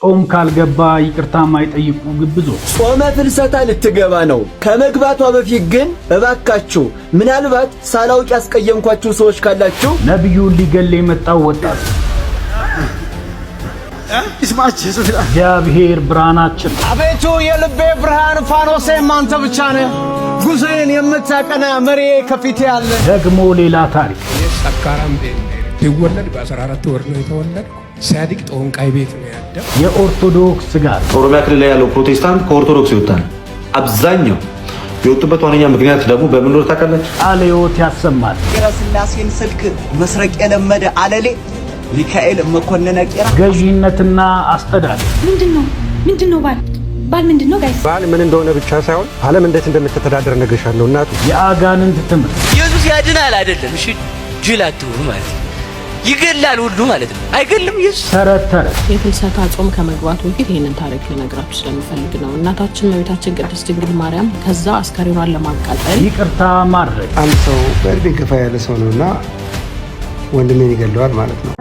ጾም ካልገባ ይቅርታ ማይጠይቁ ግብዞች። ጾመ ፍልሰታ ልትገባ ነው። ከመግባቷ በፊት ግን እባካችሁ ምናልባት ሳላውቅ ያስቀየምኳችሁ ሰዎች ካላችሁ ነብዩን ሊገል የመጣው ወጣት እግዚአብሔር ብርሃናችን። አቤቱ የልቤ ብርሃን ፋኖሴ አንተ ብቻ ነህ። ጉዞዬን የምታቀና መሪ ከፊቴ አለ። ደግሞ ሌላ ታሪክ ሰካራም ይወለድ በ14 ወር ነው የተወለደው። ሲያድግ ጦንቃይ ቤት ነው ያደገው። የኦርቶዶክስ ስጋት። ኦሮሚያ ክልል ላይ ያለው ፕሮቴስታንት ከኦርቶዶክስ ይወጣል። አብዛኛው የወጡበት ዋነኛ ምክንያት ደግሞ በምን ነው ታውቃላችሁ? ቃለ ሕይወት ያሰማል። የራስላሴን ስልክ መስረቅ የለመደ አለሌ ሚካኤል መኮንነ ቄራ። ገዢነትና አስተዳደር። ምንድነው ባል ምንድነው ጋይስ? ባል ምን እንደሆነ ብቻ ሳይሆን ዓለም እንዴት እንደምትተዳደር ነግሬሻለሁ እናቱ። የአጋንንት ትምህርት። ኢየሱስ ያድናል አይደለም? እሺ ጅላቱ ማለት ይገላል ሁሉ ማለት ነው። አይገልም ኢየሱስ። ተረት የፍልሰታ ጾም ከመግባቱ በፊት ይሄንን ታሪክ ልነግራችሁ ስለምፈልግ ነው። እናታችን እመቤታችን ቅድስት ድንግል ማርያም ከዛ አስከሬኗን ለማቃጠል ይቅርታ ማድረግ። አንድ ሰው በእድሜ ገፋ ያለ ሰው ነውና ወንድሜን ይገለዋል ማለት ነው።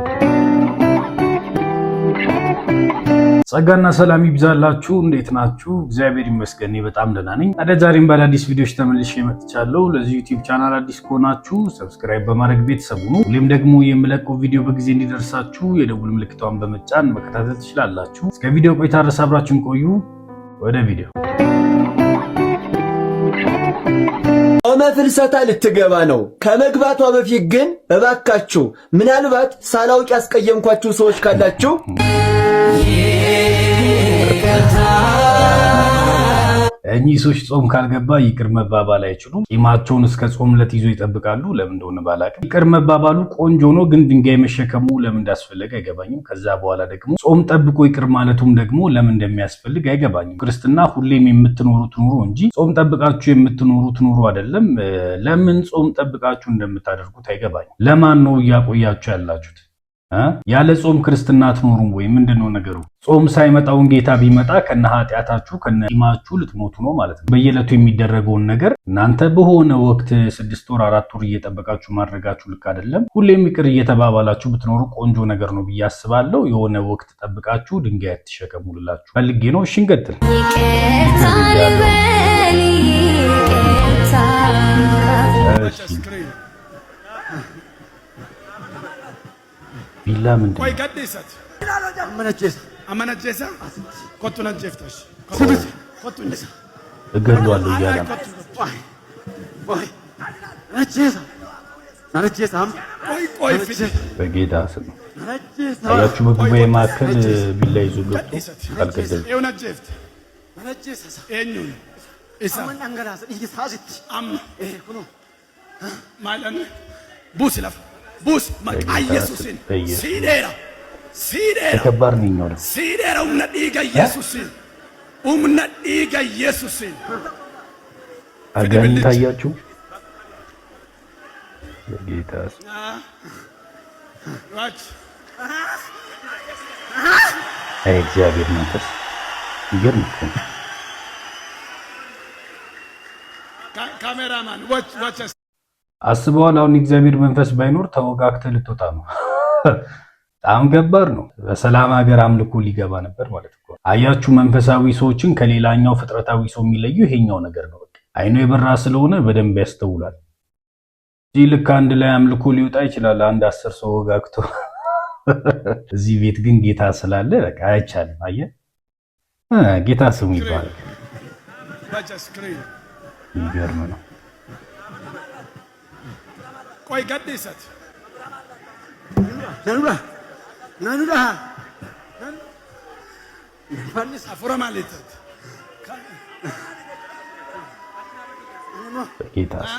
ጸጋና ሰላም ይብዛላችሁ። እንዴት ናችሁ? እግዚአብሔር ይመስገን በጣም ደህና ነኝ። ዛሬም በአዳዲስ ቪዲዮዎች ተመልሼ መጥቻለሁ። ለዚህ ዩቲዩብ ቻናል አዲስ ከሆናችሁ ሰብስክራይብ በማድረግ ቤተሰቡ ነው። ሁሌም ደግሞ የምለቀው ቪዲዮ በጊዜ እንዲደርሳችሁ የደውል ምልክቷን በመጫን መከታተል ትችላላችሁ። እስከ ቪዲዮ ቆይታ ድረስ አብራችሁን ቆዩ። ወደ ቪዲዮ። ጾመ ፍልሰታ ልትገባ ነው። ከመግባቷ በፊት ግን እባካችሁ ምናልባት ሳላውቅ ያስቀየምኳችሁ ሰዎች ካላችሁ እኚህ ሰዎች ጾም ካልገባ ይቅር መባባል አይችሉም። ቂማቸውን እስከ ጾም ዕለት ይዞ ይጠብቃሉ። ለምን እንደሆነ ባላቅም ይቅር መባባሉ ቆንጆ ነው፣ ግን ድንጋይ መሸከሙ ለምን እንዳስፈለገ አይገባኝም። ከዛ በኋላ ደግሞ ጾም ጠብቆ ይቅር ማለቱም ደግሞ ለምን እንደሚያስፈልግ አይገባኝም። ክርስትና ሁሌም የምትኖሩት ኑሮ እንጂ ጾም ጠብቃችሁ የምትኖሩት ኑሮ አይደለም። ለምን ጾም ጠብቃችሁ እንደምታደርጉት አይገባኝም። ለማን ነው እያቆያችሁ ያላችሁት? ያለ ጾም ክርስትና አትኖሩም ወይ? ምንድነው ነገሩ? ጾም ሳይመጣውን ጌታ ቢመጣ ከነ ኃጢያታችሁ ከነ ኢማችሁ ልትሞቱ ነው ማለት ነው። በየዕለቱ የሚደረገውን ነገር እናንተ በሆነ ወቅት 6 ወር 4 ወር እየጠበቃችሁ ማድረጋችሁ ልክ አይደለም። ሁሌም ይቅር እየተባባላችሁ ብትኖሩ ቆንጆ ነገር ነው ብዬ አስባለሁ። የሆነ ወቅት ጠብቃችሁ ድንጋይ አትሸከሙልላችሁ ፈልጌ ነው። እሺ እንቀጥል። ቢላ ምንድነው? ቆይ ቀድሰት አመነጀሳ ኮቱነጀፍታሽ ኮቱነጀሳ እገድሏለሁ እያለ ነው። በጌታ ስም አያችሁ፣ በጉባኤ መካከል ቢላ ይዞ ገብቶ ካልገደሉ ቡስ መቃ ኢየሱስን ሲዴራ ተከባር ነኝ ነው ሲዴራ ኡምነዲጋ ኢየሱስን አጋንንት ታያችሁ። በጌታስ እግዚአብሔር መንፈስ ይገርም ነው። ካሜራማን ዋች አስበዋል። አሁን እግዚአብሔር መንፈስ ባይኖር ተወጋግተህ ልትወጣ ነው። በጣም ገባር ነው። በሰላም ሀገር አምልኮ ሊገባ ነበር ማለት እኮ። አያችሁ፣ መንፈሳዊ ሰዎችን ከሌላኛው ፍጥረታዊ ሰው የሚለየው ይሄኛው ነገር ነው። በቃ አይኑ የበራ ስለሆነ በደንብ ያስተውላል። እዚህ ልክ አንድ ላይ አምልኮ ሊወጣ ይችላል፣ አንድ 10 ሰው ወጋግቶ። እዚህ ቤት ግን ጌታ ስላለ በቃ አይቻልም። አየህ፣ ጌታ ስሙ ይባላል። ይገርም ነው። ቆይ ቀድሰት ናኑዳ ፈንስ አፍራ ማለት ጌታስ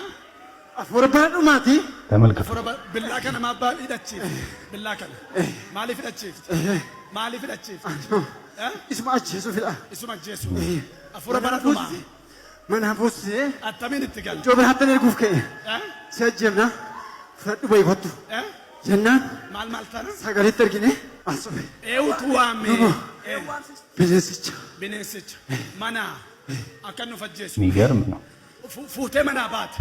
አፍራ ባዱማቲ ተመልከቱ። ብላከነ ማባል ይዳቺ ብላከነ ማሊፍ ይዳቺ ማሊፍ ይዳቺ እስማች ኢየሱስ አፍራ ባዱማ መናፎስ አታሚን ትጋል ጆብራተን ጉፍከ ሰጀምና ፈዱ በይወጡ ጀናን ማልማልታና ሰገሪት ተርጊኔ አስበ ኤውቱዋሜ ቢነስች ማና አከኑ ፈጀሱ የሚገርም ነው። ፉቴ መናባት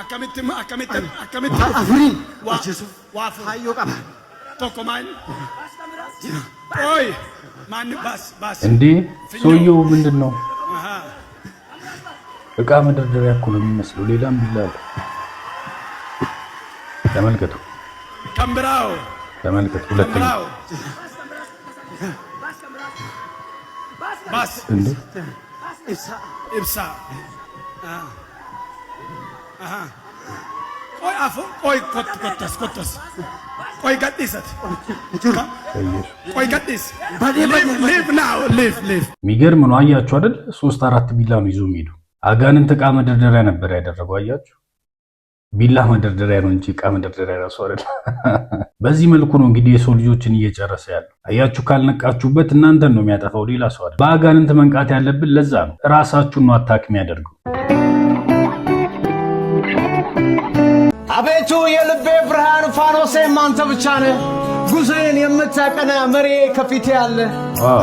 አከሚት አፍሪን ዋጀሱ ዋፍ ሃዮ ቀባ ቶኮማን ቆይ ማን ባስ እንዴ ሰውየው ምንድነው? እቃ መደርደሪያ እኮ ነው የሚመስለው። ሌላም ቢላል ተመልከቱ፣ ከምብራው ተመልከቱ። ሁለተኛው ባስ እንዴ ኢብሳ ቆይ አፎ ቆይ ኮተስ ቆይ ቀጥይሰት ቆይ ቀጥይስ ሊቭ ናው ሊቭ የሚገርም ነው። አያችሁ አይደል? 3-4 ቢላ ነው ይዞ የሚሄዱ። አጋንንት እቃ መደርደሪያ ነበር ያደረገው። አያችሁ፣ ቢላ መደርደሪያ ነው እንጂ እቃ መደርደሪያ ራሱ አይደል። በዚህ መልኩ ነው እንግዲህ የሰው ልጆችን እየጨረሰ ያለው። አያችሁ፣ ካልነቃችሁበት እናንተን ነው የሚያጠፋው፣ ሌላ ሰው አይደል። በአጋንንት መንቃት ያለብን ለዛ ነው። ራሳችሁን ነው አታክ የሚያደርገው። አቤቱ የልቤ ብርሃን ፋኖሴም አንተ ብቻ ነህ። ጉዞዬን የምታቀና መሪዬ ከፊቴ አለ።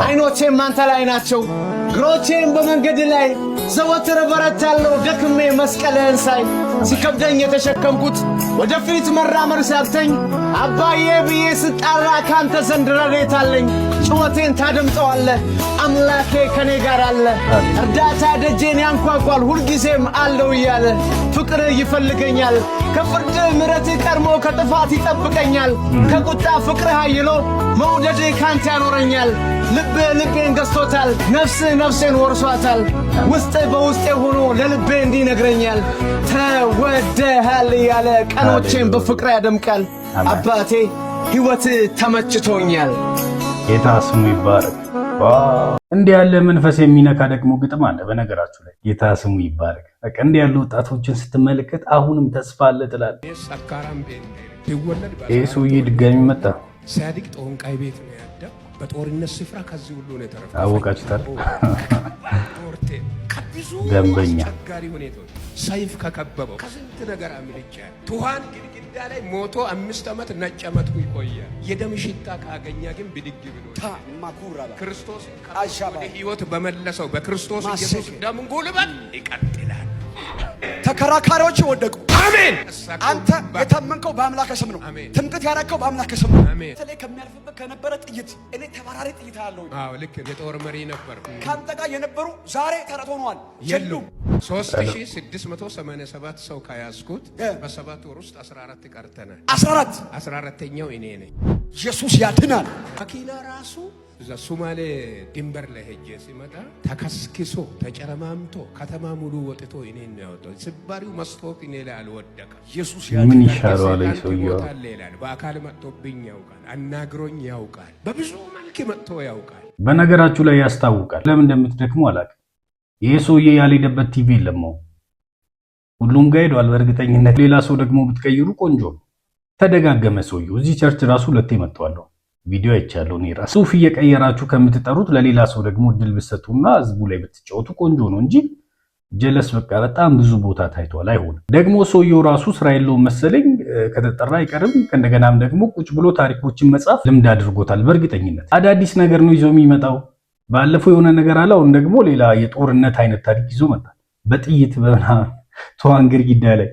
አይኖቼም አንተ ላይ ናቸው፣ እግሮቼም በመንገድ ላይ ዘወትር በረታለሁ። ደክሜ መስቀልህን ሳይ ሲከብደኝ የተሸከምኩት ወደፊት መራመድ ሲያቅተኝ አባዬ ብዬ ስጣራ ካንተ ዘንድ ረድኤት አለኝ። ጩኸቴን ታደምጠዋለህ፣ አምላኬ ከኔ ጋር አለ። እርዳታ ደጄን ያንኳኳል፣ ሁልጊዜም አለው እያለ ፍቅር ይፈልገኛል። ከፍርድ ምሕረትህ ቀድሞ ከጥፋት ይጠብቀኛል። ከቁጣ ፍቅርህ አይሎ መውደድህ ካንተ ያኖረኛል። ልብህ ልቤን ገዝቶታል፣ ነፍስህ ነፍሴን ወርሷታል። ውስጥ በውስጤ ሆኖ ለልቤ እንዲነግረኛል። ተወደሃል እያለ ቀኖቼን በፍቅር ያደምቃል። አባቴ ሕይወትህ ተመችቶኛል። ጌታ ስሙ ይባረክ። እንዲህ ያለ መንፈስ የሚነካ ደግሞ ግጥም አለ። በነገራችሁ ላይ ጌታ ስሙ ይባረክ። በቃ እንዲህ ያሉ ወጣቶችን ስትመለከት አሁንም ተስፋ አለ ትላለህ። ሰካራም ቤት ይወለድ ይሄ ሰውዬ ድጋሚ መጣ። ሲያድግ ጦንቃይ ቤት ነው ያደገው። በጦርነት ስፍራ ከዚህ ሁሉ ነው የተረፈው። አወቃችሁታል? ጦርቴ ከብዙ ደንበኛ አስቸጋሪ ሁኔታዎች ሰይፍ ከከበበው ከስንት ነገር አምልጬ ቱሃን ግድግዳ ላይ ሞቶ 5 ዓመት ነጭ ዓመት ይቆያል። የደም ሽታ ካገኛ ግን ብድግ ብሎ ክርስቶስ ወደ ሕይወት በመለሰው በክርስቶስ ኢየሱስ ደም ጉልበት ይቀጥላል። ተከራካሪዎች ወደቁ። አሜን። አንተ የታመንከው በአምላክ ስም ነው። ትምክህት ያደረከው በአምላክ ስም ነው። ተለይ ከሚያልፍበት ከነበረ ጥይት እኔ ተባራሪ ጥይት አለው። አዎ ልክ የጦር መሪ ነበር። ካንተ ጋር የነበሩ ዛሬ ተረት ሆነዋል የሉም። 3687 ሰው ከያዝኩት በ7 ወር ውስጥ 14 ቀርተናል። 14ኛው እኔ ነኝ። ኢየሱስ ያድናል። መኪና ራሱ እዛ ሶማሌ ድንበር ላይ ሄጄ ሲመጣ ተከስክሶ ተጨረማምቶ ከተማ ሙሉ ወጥቶ እኔን ነው ያወጣው። ስባሪው መስቶክ እኔ ላይ አልወደቀም። ኢየሱስ ምን ይሻላል? ሰውየው በአካል መጥቶብኝ ያውቃል፣ አናግሮኝ ያውቃል፣ በብዙ መልክ መጥቶ ያውቃል። በነገራችሁ ላይ ያስታውቃል። ለምን እንደምትደክሙ አላውቅም። ይሄ ሰውዬ ያልሄደበት ቲቪ የለም። ሁሉም ጋር ሄዷል በእርግጠኝነት። ሌላ ሰው ደግሞ ብትቀይሩ ቆንጆ ነው። ተደጋገመ ሰውየው። እዚህ ቸርች ራሱ 2 መጥቷል። ቪዲዮ አይቻለሁ። እኔ ራሱ ሱፍ እየቀየራችሁ ከምትጠሩት ለሌላ ሰው ደግሞ እድል ብትሰጡና ህዝቡ ላይ ብትጫወቱ ቆንጆ ነው እንጂ ጀለስ በቃ በጣም ብዙ ቦታ ታይቷል። አይሆንም። ደግሞ ሰውየው ራሱ ስራ የለውም መሰለኝ፣ ከተጠራ አይቀርም። ከእንደገናም ደግሞ ቁጭ ብሎ ታሪኮችን መጻፍ ልምድ አድርጎታል። በእርግጠኝነት አዳዲስ ነገር ነው ይዞ የሚመጣው። ባለፈው የሆነ ነገር አለ፣ አሁን ደግሞ ሌላ የጦርነት አይነት ታሪክ ይዞ መጣ። በጥይት በምናምን ተዋን ግድግዳ ላይ።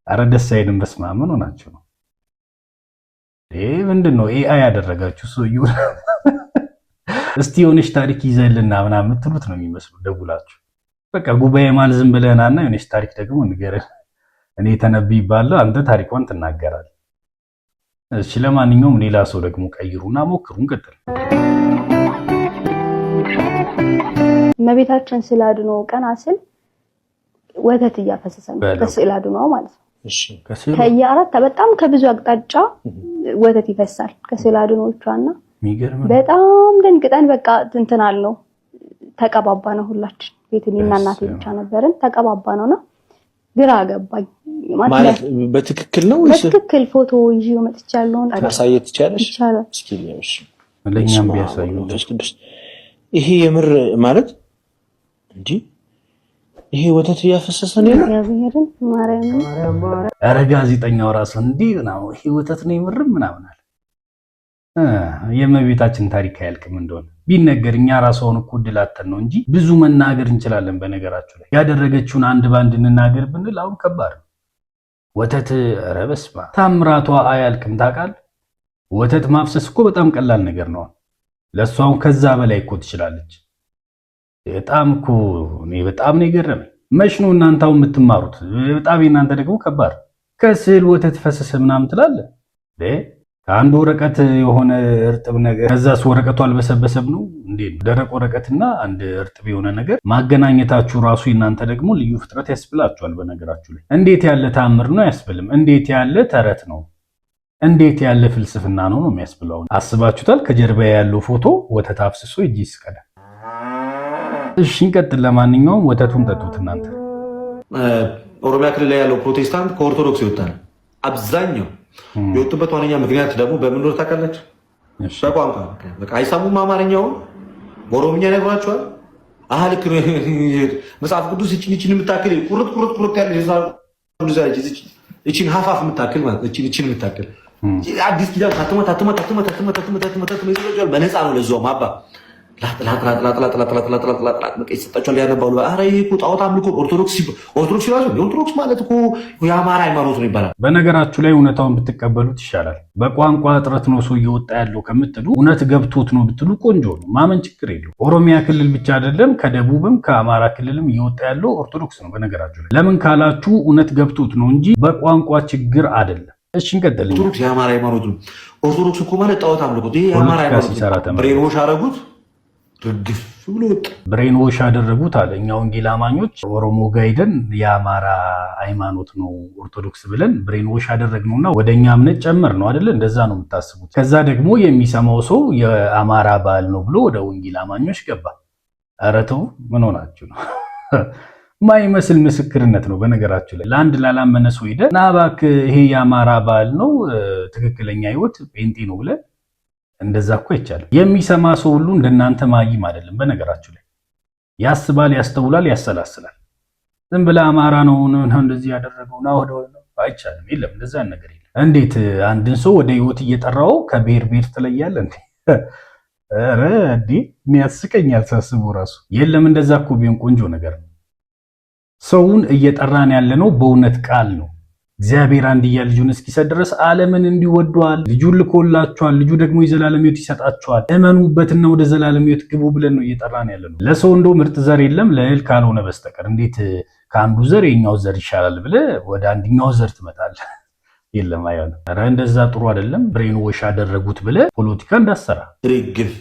አረ ደስ አይልም። በስመ አብ ምን ሆናችሁ ነው? ምንድን ነው ኤአይ ያደረጋችሁ ሰውየው? እስቲ የሆነች ታሪክ ይዘልና ምናምን የምትሉት ነው የሚመስሉ ደውላችሁ። በቃ ጉባኤ ማል ዝም ብለናና የሆነች ታሪክ ደግሞ ንገረን። እኔ ተነብይባለሁ፣ አንተ ታሪኳን ትናገራለህ። እሺ ለማንኛውም ሌላ ሰው ደግሞ ቀይሩና ሞክሩን። ቀጥል። እመቤታችን ስለ አድኖ ቀን ስል ወተት እያፈሰሰ ነው ከስዕል አድኖ ማለት ነው። ከየአራት በጣም ከብዙ አቅጣጫ ወተት ይፈሳል ከስዕል አድኖቿና በጣም ደንግጠን በቃ እንትናል ነው ተቀባባ ነው። ሁላችን ቤትሊና እናቴ ብቻ ነበርን። ተቀባባ ነውና ግራ ገባኝ። ማለት በትክክል ነው ወይስ በትክክል ፎቶ ይዤ መጥቻለሁ። ማሳየት ይቻላል? እስኪ እሺ ለኛም ቢያሳዩ። ይሄ የምር ማለት እንዴ ይሄ ወተት እያፈሰሰ ነው እግዚአብሔርን ማርያም አረ ጋዜጠኛው ራሱ እንዲህ ነው ይሄ ወተት ነው የምርም ምናምን አለ። የእመቤታችን ታሪክ አያልቅም እንደሆነ ቢነገር እኛ ራሷን እኮ ድላተን ነው እንጂ ብዙ መናገር እንችላለን። በነገራችሁ ላይ ያደረገችውን አንድ ባንድ እንናገር ብንል አሁን ከባድ ነው። ወተት ኧረ በስመ አብ ታምራቷ አያልቅም። ታውቃለህ ወተት ማፍሰስ እኮ በጣም ቀላል ነገር ነው። ለሷው ከዛ በላይ እኮ ትችላለች። በጣም እኮ በጣም ነው የገረመኝ። መች ነው እናንተው የምትማሩት? በጣም እናንተ ደግሞ ከባድ ከስዕል ወተት ፈሰሰ ምናምን ትላለህ። ከአንድ ወረቀት የሆነ እርጥብ ነገር ከዛስ ወረቀቱ አልበሰበሰም ነው እንዴ? ደረቅ ወረቀትና አንድ እርጥብ የሆነ ነገር ማገናኘታችሁ ራሱ እናንተ ደግሞ ልዩ ፍጥረት ያስብላችኋል። በነገራችሁ ላይ እንዴት ያለ ተአምር ነው ያስብልም። እንዴት ያለ ተረት ነው፣ እንዴት ያለ ፍልስፍና ነው የሚያስብለው። አስባችሁታል? ከጀርባ ያለው ፎቶ ወተት አፍስሶ እጅ ይስቀዳ። እሺ እንቀጥል። ለማንኛውም ወተቱን ጠጡት እናንተ። ኦሮሚያ ክልል ላይ ያለው ፕሮቴስታንት ከኦርቶዶክስ ይወጣል። አብዛኛው የወጡበት ዋነኛ ምክንያት ደግሞ በምን እንደሆነ ታውቃላችሁ? በቋንቋ በቃ አይሰሙም። አማርኛውን በኦሮምኛ ነግሯቸዋል። ልክ መጽሐፍ ቅዱስ እቺን የምታክል ቁርጥ ያለ እቺን ሀፋፍ የምታክል ማለት እቺን የምታክል አዲስ ኪዳን ታተመ ይዘጋጃል። በነፃ ነው ለዛውም አባ ይሰጣቸዋል ያነባሉ። ኧረ ይሄ እኮ ጣዖት አምልኮ ኦርቶዶክስ ይላሉ። ኦርቶዶክስ ማለት እኮ የአማራ ሃይማኖት ነው ይባላል። በነገራችሁ ላይ እውነታውን ብትቀበሉት ይሻላል። በቋንቋ እጥረት ነው ሰው እየወጣ ያለው ከምትሉ እውነት ገብቶት ነው ብትሉ ቆንጆ ነው። ማመን ችግር የለው። ኦሮሚያ ክልል ብቻ አይደለም ከደቡብም ከአማራ ክልልም እየወጣ ያለው ኦርቶዶክስ ነው። በነገራችሁ ላይ ለምን ካላችሁ እውነት ገብቶት ነው እንጂ በቋንቋ ችግር አይደለም። እሺ እንቀጥል። ኦርቶዶክስ የአማራ ሃይማኖት ነው። ኦርቶዶክስ እኮ ማለት ጣዖት አምልኮ ይሄ የአማራ ሃይማኖት ነው። ብሬኖሽ አረጉት ርግፍ ብሎ ብሬን ዎሽ ያደረጉት አለ። እኛ ወንጌል አማኞች ኦሮሞ ጋይደን የአማራ ሃይማኖት ነው ኦርቶዶክስ ብለን ብሬን ዎሽ ያደረግነውና ወደኛ እምነት ጨመር ነው አይደለ? እንደዛ ነው የምታስቡት። ከዛ ደግሞ የሚሰማው ሰው የአማራ ባህል ነው ብሎ ወደ ወንጌል አማኞች ገባ። ኧረ ተው ምን ሆናችሁ ነው? ማይመስል ምስክርነት ነው። በነገራችሁ ላይ ለአንድ ላላመነ ሰው ሄደ ና እባክህ ይሄ የአማራ ባህል ነው ትክክለኛ ህይወት ጴንጤ ነው ብለን እንደዛ እኮ ይቻላል። የሚሰማ ሰው ሁሉ እንደናንተ ማይም አይደለም። በነገራችሁ ላይ ያስባል፣ ያስተውላል፣ ያሰላስላል። ዝም ብለህ አማራ ነው እንደዚህ ያደረገውና ወደ አይቻልም። የለም እንደዛ ነገር የለም። እንዴት አንድን ሰው ወደ ህይወት እየጠራው ከብሔር ትለያለህ እንዴ? ኧረ እንዴ የሚያስቀኛል ሳስበው ራሱ። የለም እንደዛ እኮ ቢሆን ቆንጆ ነገር ነው። ሰውን እየጠራን ያለነው በእውነት ቃል ነው። እግዚአብሔር አንድያ ልጁን እስኪሰጥ ድረስ ዓለምን እንዲወዷል ልጁን ልኮላቸዋል። ልጁ ደግሞ የዘላለም ሕይወት ይሰጣቸዋል። እመኑበትና ወደ ዘላለም ሕይወት ግቡ ብለን ነው እየጠራን ያለነው። ለሰው እንደው ምርጥ ዘር የለም ለእህል ካልሆነ በስተቀር እንዴት ከአንዱ ዘር የኛው ዘር ይሻላል ብለህ ወደ አንድኛው ዘር ትመጣለህ? የለም አይሆንም። ኧረ እንደዛ ጥሩ አይደለም። ብሬን ዎሽ ያደረጉት ብለህ ፖለቲካ እንዳሰራ ርግፍ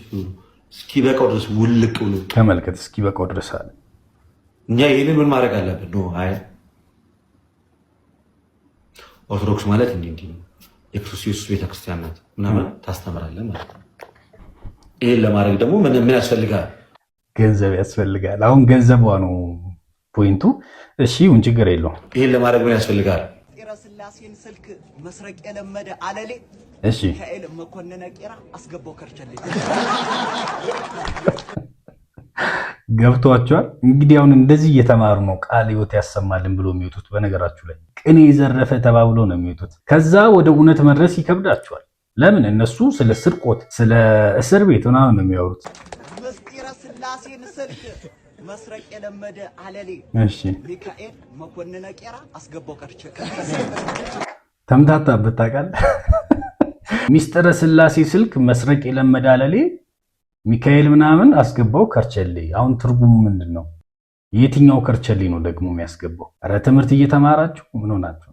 እስኪበቃው ድረስ ውልቅ ብሎ ተመልከት። እስኪበቃው ድረስ አለ። እኛ ይሄንን ምን ማድረግ አለብን ነው? አይ ኦርቶዶክስ ማለት እንዲህ ነው፣ የክርስቶስ ኢየሱስ ቤተክርስቲያን ናት ምናምን ታስተምራለህ ማለት ነው። ይሄን ለማድረግ ደግሞ ምን ያስፈልጋል? ገንዘብ ያስፈልጋል። አሁን ገንዘቧ ነው ፖይንቱ። እሺ ምን ችግር የለውም። ይሄን ለማድረግ ምን ያስፈልጋል? ስላሴን ስልክ መስረቅ የለመደ አለሌ እሺ ከኤል መኮንነ ቄራ አስገባው ከርቸልኝ ገብቷቸዋል። እንግዲህ አሁን እንደዚህ እየተማሩ ነው ቃል ሕይወት ያሰማልን ብሎ የሚወጡት። በነገራችሁ ላይ ቅኔ የዘረፈ ተባብሎ ነው የሚወጡት። ከዛ ወደ እውነት መድረስ ይከብዳቸዋል። ለምን? እነሱ ስለ ስርቆት፣ ስለ እስር ቤት ምናምን ነው የሚያወሩት። ምስጢረ ስላሴን ስልክ መስረቅ የለመደ አለሌ እሺ ሚካኤል መኮንነ ቄራ አስገባው ከርቸ ተምታታበት ታውቃለህ። ሚስጥረ ስላሴ ስልክ መስረቅ የለመደ አለሌ ሚካኤል ምናምን አስገባው ከርቸሌ። አሁን ትርጉሙ ምንድነው? የትኛው ከርቸሌ ነው ደግሞ የሚያስገባው? ኧረ ትምህርት እየተማራችሁ ምን ሆናችሁ?